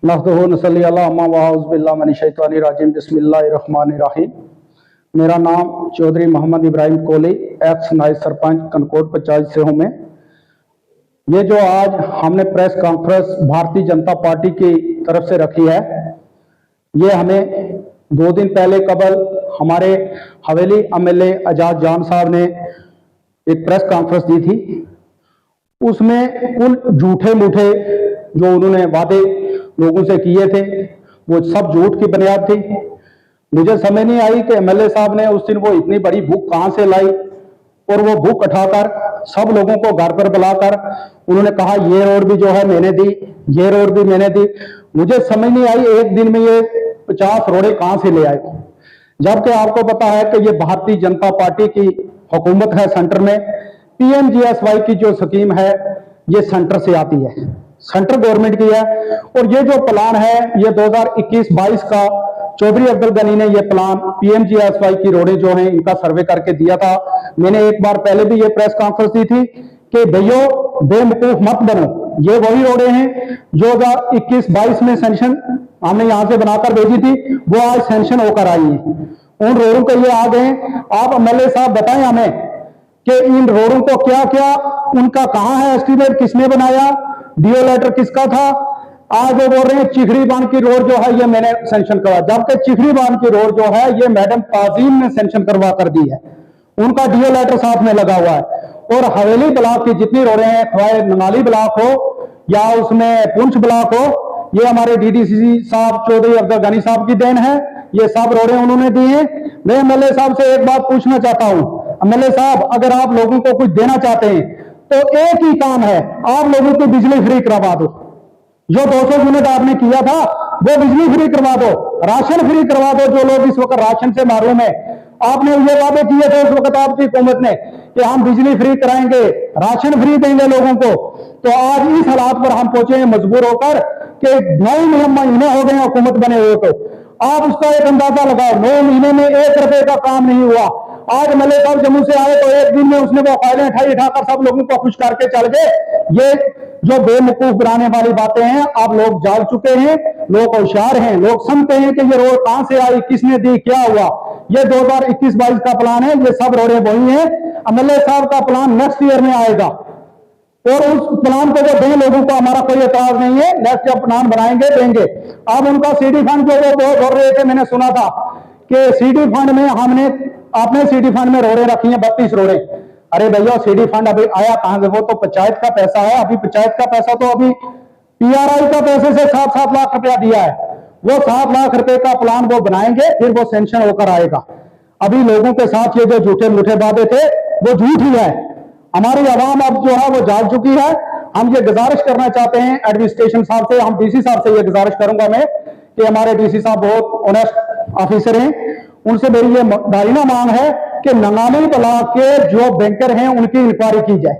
नहदुहु नसल्ली अला अम्मा व अऊज़ु बिल्लाहि मिनश शैतानिर रजीम बिस्मिल्लाहिर्रहमानिर्रहीम। मेरा नाम चौधरी मोहम्मद इब्राहिम कोली एक्स नायब सरपंच कनकोट 50 से हूँ मैं। ये जो आज हमने press conference Bharatiya Janata party की तरफ से रखी है, ये हमें 2 दिन पहले कबल हमारे हवेली एमएलए एजाज जान साहब ने एक प्रेस कॉन्फ्रेंस दी थी। उसमें कुल झूठे मूठे जो उन्होंने वादे लोगों से किए थे वो सब झूठ की बुनियाद थी। मुझे समझ नहीं आई कि एमएलए साहब ने उस दिन वो इतनी बड़ी भूख कहां से लाई और वो भूख उठाकर सब लोगों को घर पर बुलाकर उन्होंने कहा ये रोड भी जो है मैंने दी, ये रोड भी मैंने दी। मुझे समझ नहीं आई एक दिन में ये 50 रोडे कहां से ले आए, जबकि आपको पता है कि ये भारतीय जनता पार्टी की हुकूमत है। सेंटर में पीएमजीएसवाई की जो स्कीम है ये सेंटर से आती है, सेंट्रल गवर्नमेंट की है। और ये जो प्लान है ये 2021-22 का चौधरी अब्दुल गनी ने ये प्लान पीएमजीएसवाई की रोडें जो हैं इनका सर्वे करके दिया था। मैंने एक बार पहले भी ये प्रेस कॉन्फ्रेंस दी थी कि भैया बेवकूफ मत बनो, ये वही रोडें हैं जो 2021-22 में सेंक्शन हमने यहां से बनाकर भेजी थी, वो आज सेंक्शन होकर आई है। उन रोडों के ये आ गए। आप एमएलए साहब बताएं हमें कि इन रोडों को क्या क्या उनका कहां है एस्टीमेट, किसने बनाया, डीओ लेटर किसका था। आज वो बोल रहे हैं चिखड़ी बांध की रोड जो है ये मैंने सेंक्शन करवा, जबकि चिखड़ी बांध की रोड जो है ये मैडम ताजीम ने सेंक्शन करवा कर दी है, उनका डीओ लेटर साथ में लगा हुआ है। और हवेली ब्लॉक की जितनी रोडें हैं, खवाए नंगाली ब्लॉक हो या उसमें पुंछ ब्लॉक हो, ये हमारे डीडीसी साहब चौधरी अब्दुल गनी साहब की देन है। ये सब रोडें उन्होंने दी हैं। मैं एमएलए साहब से एक बात पूछना चाहता हूं, एमएलए साहब अगर आप लोगों को कुछ देना चाहते हैं तो एक ही काम है, आप लोगों की बिजली फ्री करवा दो। जो 200 यूनिट आपने किया था वो बिजली फ्री करवा दो, राशन फ्री करवा दो। जो लोग इस वक्त राशन से महरूम है, आपने ये वादे किए थे उस वक्त आपकी हुकूमत ने कि हम बिजली फ्री कराएंगे, राशन फ्री देंगे लोगों को। तो आज इस हालात पर हम पहुंचे हैं मजबूर होकर कि 9 महीने हो गए हुकूमत बने हुए। तो आप उसका एक अंदाजा लगाओ, 9 महीने में 1 रुपए का काम नहीं हुआ। आज एमएलए साहब जम्मू से आए तो एक दिन में उसने वो फाइलें उठाकर सब लोगों को खुश करके चल गए। ये जो बेवकूफ बनाने वाली बातें हैं आप लोग जान चुके हैं, लोग होशियार हैं, लोग समझते हैं कि ये रोड कहां से आई, किसने दी, क्या हुआ। ये 2021-22 का प्लान है, ये सब रोडें वही हैं। एमएलए साहब का प्लान नेक्स्ट ईयर में आएगा और उस प्लान को जो दें लोगों को हमारा कोई एतराज नहीं है। नेक्स्ट जब प्लान बनाएंगे देंगे। अब उनका सीडी फंड जो वो बहुत बोल रहे थे, मैंने सुना था कि सीडी फंड में हमने आपने सीडी फंड में रोडें रखी हैं 32 रोडें। अरे भैया सीडी फंड अभी आया कहां से, वो तो पंचायत का पैसा है। अभी पंचायत का पैसा तो अभी पीआरआई का पैसे से 7-7 लाख रुपया दिया है। वो 7 लाख रुपए का प्लान वो बनाएंगे, फिर वो सेंक्शन होकर आएगा। अभी लोगों के साथ ये जो झूठे मूठे वादे थे वो झूठ ही है। हमारी आवाम अब जो है वो जाग चुकी है। हम ये गुजारिश करना चाहते हैं एडमिनिस्ट्रेशन साहब से, हम डीसी साहब से ये गुजारिश करूंगा मैं कि हमारे डीसी साहब बहुत ऑनेस्ट ऑफिसर हैं, उनसे मेरी ये दायना मांग है कि नंगाली ब्लॉक के जो बैंकर हैं उनकी इंक्वायरी की जाए।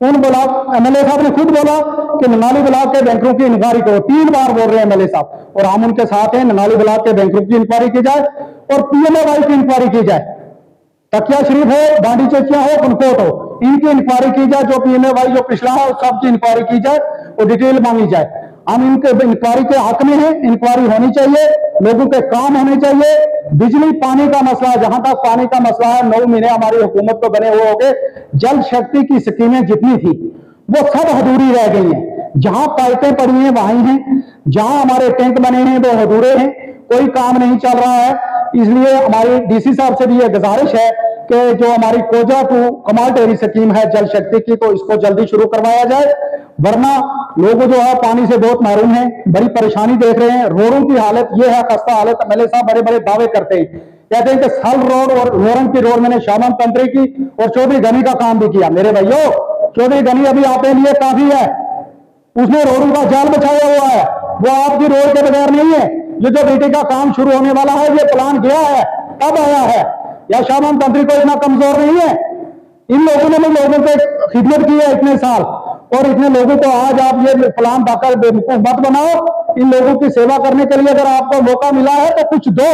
उन ब्लॉक एमएलए साहब ने खुद बोला कि नंगाली ब्लॉक के बैंकरों की इंक्वायरी करो, 3 बार बोल रहे हैं एमएलए साहब, और हम उनके साथ हैं। नंगाली ब्लॉक के बैंकरों की इंक्वायरी की जाए और पीएमएवाई की इंक्वायरी की जाए। तकिया शरीफ हो, डांडी चेचिया हो, कनकोट हो, इनकी इंक्वायरी की जाए। जो पीएमएवाई जो पिछला है उस सबकी इंक्वायरी की जाए और डिटेल मांगी जाए। हम इनके इंक्वायरी के हक में हैं, इंक्वायरी होनी चाहिए, लोगों के काम होने चाहिए। बिजली पानी का मसला, जहां तक पानी का मसला है, 9 महीने हमारी हुकूमत को बने हुए हो गए। जल शक्ति की स्कीमें जितनी थी वो सब अधूरी रह गई हैं। जहां पाइपें पड़ी हैं वहीं हैं, जहां हमारे टैंक बने हैं वो अधूरे हैं, कोई काम नहीं चल रहा है। इसलिए हमारी डीसी साहब से भी यह गुजारिश है कि जो हमारी कोजा टू कमाल टेरी स्कीम है जल शक्ति की, तो इसको जल्दी शुरू करवाया जाए, वरना लोग जो है पानी से बहुत महरूम हैं, बड़ी परेशानी देख रहे हैं। रोडों की हालत ये है, खस्ता हालत। एमएलए साहब बड़े बड़े दावे करते हैं, कहते हैं कि सल रोड और लोरन की रोड मैंने शामन तंत्री की और चौधरी गनी का काम भी किया। मेरे भाइयों, चौधरी गनी अभी आपके लिए काफी है, उसने रोडों का जाल बचाया हुआ है, वो आपकी रोड के बगैर नहीं है। ये जो बेटी का काम शुरू होने वाला है, ये प्लान गया है, कब आया है, या शामन तंत्री को इतना कमजोर नहीं है। इन लोगों ने भी लोगों पे खिदमत की है इतने साल, और इतने लोगों को आज आप ये प्लान पाकर बेवकूफ मत बनाओ। इन लोगों की सेवा करने के लिए अगर आपको मौका मिला है तो कुछ दो,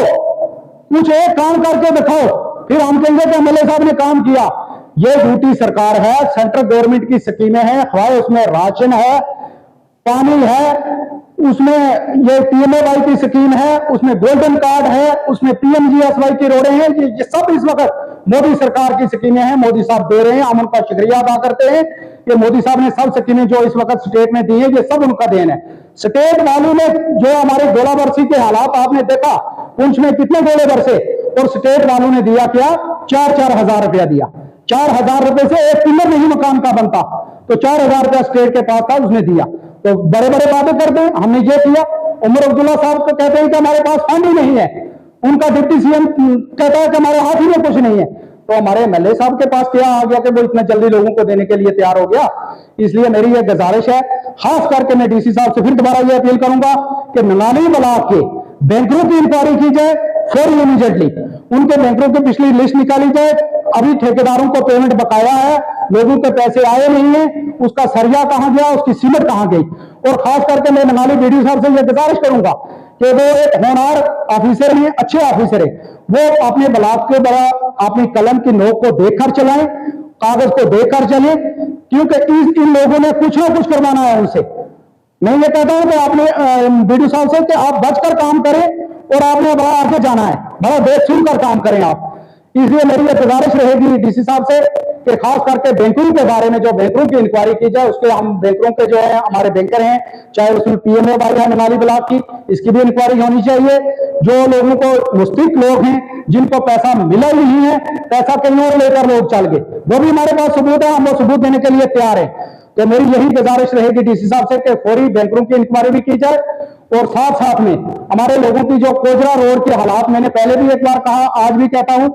कुछ एक काम करके दिखाओ, फिर हम कहेंगे कि एमएलए साहब ने काम किया। ये झूठी सरकार है, सेंट्रल गवर्नमेंट की स्कीमें हैं, खवाए उसमें राशन है, पानी है, उसमें ये पीएमएवाई की स्कीम है, उसमें गोल्डन कार्ड है, उसमें पीएमजीएसवाई की रोडें हैं। ये सब इस वक्त मोदी सरकार की स्कीमें हैं, मोदी साहब दे रहे हैं, हम उनका शुक्रिया अदा करते हैं कि मोदी साहब ने सब स्कीमें जो इस वक्त स्टेट में दी है, ये सब उनका देन है। स्टेट वालों ने जो हमारे गोलाबर्सी के हालात आपने देखा, पुंछ में कितने गोले बरसे, और स्टेट वालों ने दिया क्या, 4-4 हजार रुपया दिया। 4,000 रुपए से एक पिलर नहीं मकान का बनता, तो 4,000 रुपया स्टेट के पास था, उसने दिया। तो बड़े बड़े वादे करते हैं, हमने ये किया। उमर अब्दुल्ला साहब को कहते हैं कि हमारे पास फंड ही नहीं है, उनका डिप्टी सीएम कहता है कि हमारे हाथ ही में कुछ नहीं है। तो हमारे एमएलए साहब के पास क्या आ गया कि वो इतना जल्दी लोगों को देने के लिए तैयार हो गया। इसलिए मेरी ये गुजारिश है, खास करके मैं डीसी साहब से फिर दोबारा ये अपील करूंगा कि ननाली ब्लॉक के बैंकरों की इंक्वायरी की जाए फॉर इमीडिएटली, उनके बैंकरों की पिछली लिस्ट निकाली जाए। अभी ठेकेदारों को पेमेंट बकाया है, लोगों के पैसे आए नहीं है, उसका सरिया कहां गया, उसकी सीमेंट कहां गई। और खास करके मैं ननाली बीडीओ साहब से यह गुजारिश करूंगा कि वो एक होनहार ऑफिसर हैं, अच्छे ऑफिसर हैं, वो अपने ब्लॉक के बड़ा अपनी कलम की नोक को देखकर चलाएं, कागज को देखकर चलें, क्योंकि इन लोगों ने कुछ ना कुछ करवाना है उनसे। मैं ये कहता हूं कि आपने बीडीओ साहब से कि आप बचकर काम करें और आपने बड़ा आगे जाना है, बड़ा देख सुनकर काम करें आप। इसलिए मेरी ये गुजारिश रहेगी डीसी साहब से कि खास करके बैंकों के बारे में, जो बैंकरों की इंक्वायरी की जाए, उसके हम बैंकरों के जो है हमारे बैंकर हैं, चाहे उसमें पीएमएवाई है ननाली ब्लॉक की, इसकी भी इंक्वायरी होनी चाहिए। जो लोगों को मुस्तहिक लोग हैं, जिनको पैसा मिला ही नहीं है, पैसा कहीं और लेकर लोग चल गए, वो भी हमारे पास सबूत है, हम वो सबूत देने के लिए तैयार है। तो मेरी यही गुजारिश रहेगी डीसी साहब से कि फौरी बैंकरों की इंक्वायरी भी की जाए, और साथ साथ में हमारे लोगों की जो कोजरा रोड के हालात, मैंने पहले भी एक बार कहा, आज भी कहता हूं,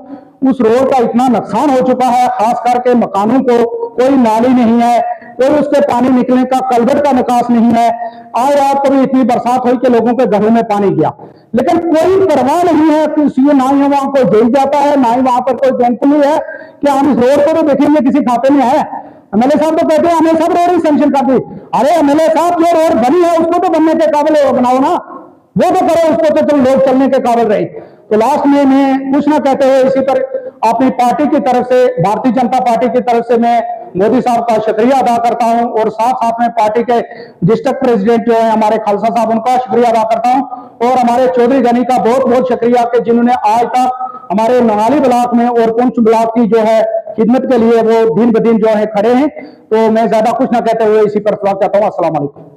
उस रोड का इतना नुकसान हो चुका है, खास करके मकानों को कोई नाली नहीं है, कोई उसके पानी निकलने का कलवट का निकास नहीं है। आज रात को भी इतनी बरसात हुई कि लोगों के घरों में पानी गया, लेकिन कोई परवाह नहीं है किसी, ना ही वहां कोई जेल जाता है, ना ही वहां पर कोई बैंक नहीं है कि हम इस रोड को तो देखेंगे किसी खाते में है। एमएलए साहब तो कहते हैं हमें सब रोड ही सैंक्शन कर दी। अरे एमएलए साहब, जो रोड बनी है उसको तो बनने के काबिल बनाओ ना, वो तो करो, उसको तो लोग चलने के काबिल रहे। तो लास्ट में मैं कुछ ना कहते हुए इसी पर अपनी पार्टी की तरफ से, भारतीय जनता पार्टी की तरफ से मैं मोदी साहब का शुक्रिया अदा करता हूं, और साथ साथ में पार्टी के डिस्ट्रिक्ट प्रेसिडेंट जो है हमारे खालसा साहब, उनका शुक्रिया अदा करता हूं, और हमारे चौधरी गनी का बहुत बहुत शुक्रिया कि जिन्होंने आज तक हमारे ननाली ब्लॉक में और पुंछ ब्लॉक की जो है खिदमत के लिए वो दिन ब दिन जो है खड़े हैं। तो मैं ज्यादा कुछ ना कहते हुए इसी पर सवाल चाहता हूँ। अस्सलाम वालेकुम।